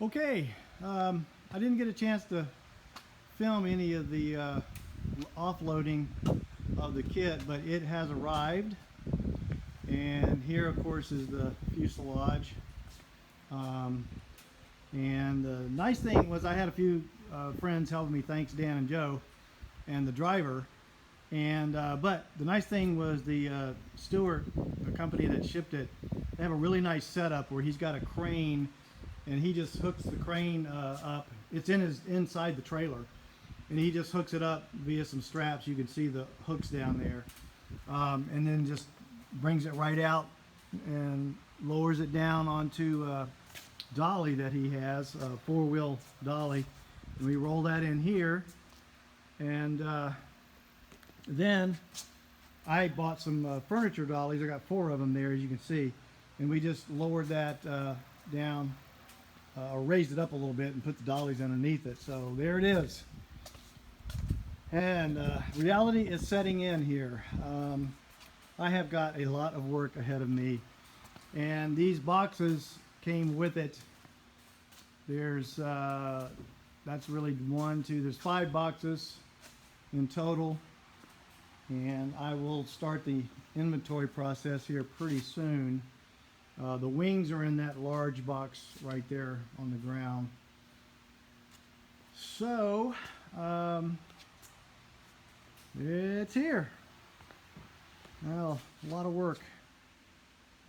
Okay, I didn't get a chance to film any of the offloading of the kit, but it has arrived. And here, of course, is the fuselage. And the nice thing was I had a few friends helping me, thanks Dan and Joe, and the driver. And but the nice thing was the Stewart, the company that shipped it, they have a really nice setup where he's got a crane, and he just hooks the crane up. It's inside the trailer, and he just hooks it up via some straps. You can see the hooks down there, and then just brings it right out and lowers it down onto a dolly that he has, a four-wheel dolly. And we roll that in here, and then I bought some furniture dollies. I got 4 of them there, as you can see, and we just lowered that down, or raised it up a little bit and put the dollies underneath it. So there it is. And reality is setting in here. I have got a lot of work ahead of me, and these boxes came with it. There's that's really 1, 2, there's 5 boxes in total, and I will start the inventory process here pretty soon. The wings are in that large box right there on the ground. So it's here. Well, a lot of work,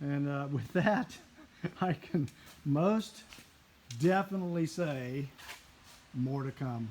and with that I can most definitely say more to come.